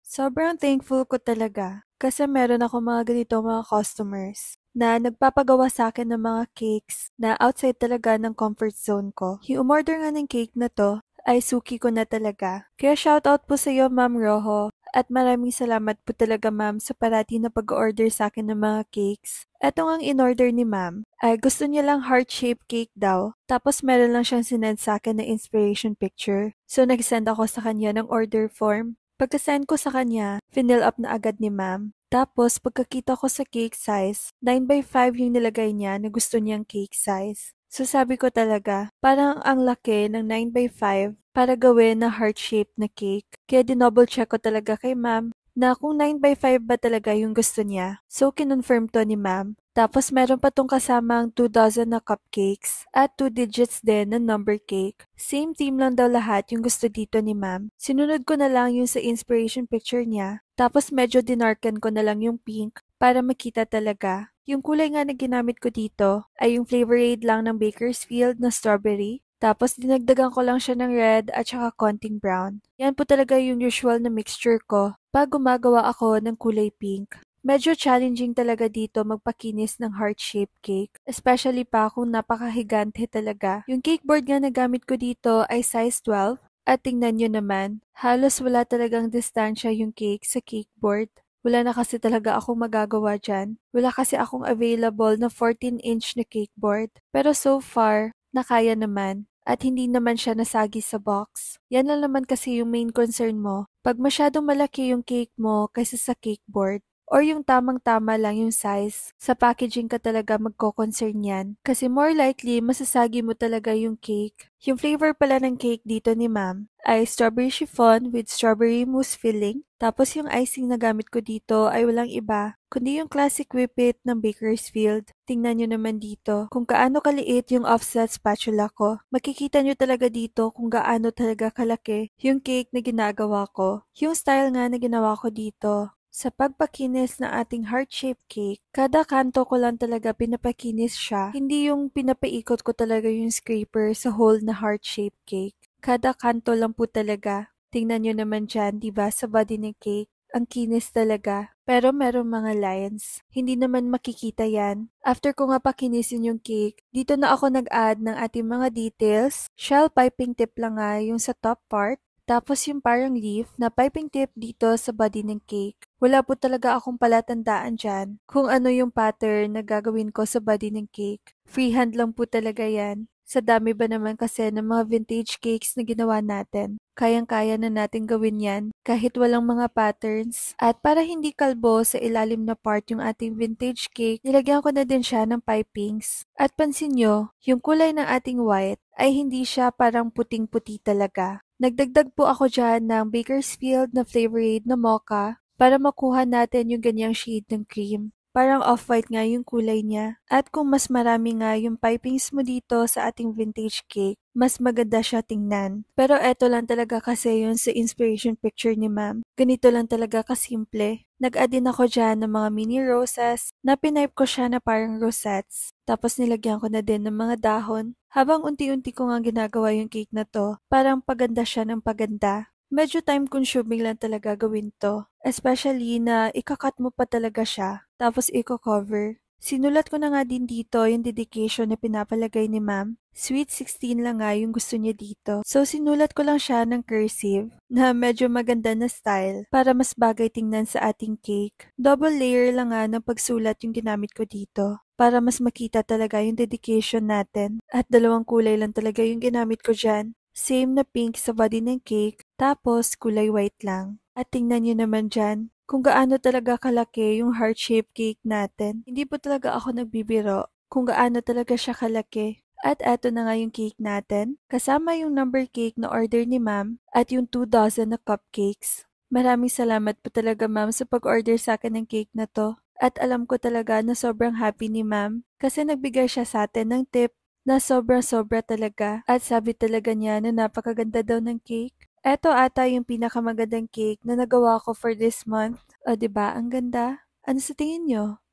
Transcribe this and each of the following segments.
Sobrang thankful ko talaga kasi meron ako mga ganito mga customers na nagpapagawa sa akin ng mga cakes na outside talaga ng comfort zone ko. Yung umorder nga ng cake na to ay suki ko na talaga. Kaya shoutout po sa iyo, Ma'am Rojo. At maraming salamat po talaga, ma'am, sa parati na pag-order sa akin ng mga cakes. Eto ngang in-order ni ma'am ay gusto niya lang heart-shaped cake daw. Tapos meron lang siyang sinend sa akin na inspiration picture. So nag-send ako sa kanya ng order form. Pagka-send ko sa kanya, fill up na agad ni ma'am. Tapos pagkakita ko sa cake size, 9 by 5 yung nilagay niya na gusto niyang cake size. So sabi ko talaga, parang ang laki ng 9 by 5 para gawin na heart-shaped na cake. Kaya dinouble check ko talaga kay ma'am na kung 9 by 5 ba talaga yung gusto niya. So kinonfirm to ni ma'am. Tapos meron pa tong kasamang 2 dozen na cupcakes at 2 digits din na number cake. Same theme lang daw lahat yung gusto dito ni ma'am. Sinunod ko na lang yung sa inspiration picture niya. Tapos medyo dinarken ko na lang yung pink para makita talaga. Yung kulay nga na ginamit ko dito ay yung flavor aid lang ng Bakersfield na strawberry. Tapos dinagdagan ko lang siya ng red at saka konting brown. Yan po talaga yung usual na mixture ko pag gumagawa ako ng kulay pink. Medyo challenging talaga dito magpakinis ng heart-shaped cake, especially pa kung napakahigante talaga. Yung cake board nga na gamit ko dito ay size 12 at tingnan nyo naman, halos wala talagang distansya yung cake sa cake board. Wala na kasi talaga akong magagawa dyan. Wala kasi akong available na 14-inch na cake board. Pero so far, nakaya naman. At hindi naman siya nasagi sa box. Yan lang naman kasi yung main concern mo. Pag masyadong malaki yung cake mo kaysa sa cake board, or yung tamang-tama lang yung size, sa packaging ka talaga magko-concern yan. Kasi more likely, masasagi mo talaga yung cake. Yung flavor pala ng cake dito ni ma'am ay strawberry chiffon with strawberry mousse filling. Tapos yung icing na gamit ko dito ay walang iba, kundi yung classic whippet ng Bakersfield. Tingnan nyo naman dito kung gaano kaliit yung offset spatula ko. Makikita nyo talaga dito kung gaano talaga kalaki yung cake na ginagawa ko. Yung style nga na ginawa ko dito, sa pagpakinis ng ating heart-shaped cake, kada kanto ko lang talaga pinapakinis siya. Hindi yung pinapaikot ko talaga yung scraper sa whole na heart-shaped cake. Kada kanto lang po talaga. Tingnan nyo naman dyan, diba, sa body ng cake. Ang kinis talaga. Pero merong mga lines. Hindi naman makikita yan. After ko nga pakinisin yung cake, dito na ako nag-add ng ating mga details. Shell piping tip lang nga yung sa top part. Tapos yung parang leaf na piping tip dito sa body ng cake. Wala po talaga akong palatandaan dyan kung ano yung pattern na gagawin ko sa body ng cake. Freehand lang po talaga yan. Sa dami ba naman kasi ng mga vintage cakes na ginawa natin. Kayang-kaya na natin gawin yan kahit walang mga patterns. At para hindi kalbo sa ilalim na part yung ating vintage cake, nilagyan ko na din siya ng pipings. At pansin nyo, yung kulay ng ating white ay hindi siya parang puting-puti talaga. Nagdagdag po ako dyan ng Bakersfield na flavor aid na mocha para makuha natin yung ganyang shade ng cream. Parang off-white nga yung kulay niya. At kung mas marami nga yung pipings mo dito sa ating vintage cake, mas maganda siya tingnan. Pero eto lang talaga kasi yun sa inspiration picture ni ma'am. Ganito lang talaga kasimple. Nag-add din ako dyan ng mga mini roses na pinipe ko siya na parang rosettes. Tapos nilagyan ko na din ng mga dahon. Habang unti-unti ko nga ginagawa yung cake na to, parang paganda siya ng paganda. Medyo time consuming lang talaga gawin to. Especially na ikakat mo pa talaga siya, tapos i-cover. Sinulat ko na nga din dito yung dedication na pinapalagay ni ma'am. Sweet 16 lang nga yung gusto niya dito. So sinulat ko lang siya ng cursive na medyo maganda na style para mas bagay tingnan sa ating cake. Double layer lang nga ng pagsulat yung ginamit ko dito para mas makita talaga yung dedication natin. At dalawang kulay lang talaga yung ginamit ko dyan. Same na pink sa body ng cake, tapos kulay white lang. At tingnan nyo naman dyan, kung gaano talaga kalaki yung heart-shaped cake natin. Hindi po talaga ako nagbibiro kung gaano talaga siya kalaki. At eto na nga yung cake natin, kasama yung number cake na order ni ma'am at yung 2 dozen na cupcakes. Maraming salamat po talaga ma'am sa pag-order sa akin ng cake na to. At alam ko talaga na sobrang happy ni ma'am kasi nagbigay siya sa atin ng tip na sobra-sobra talaga at sabi talaga niya na napakaganda daw ng cake. Eto ata yung pinakamagandang cake na nagawa ko for this month. O, 'di ba? Ang ganda. Ano sa tingin nyo?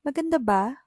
Maganda ba?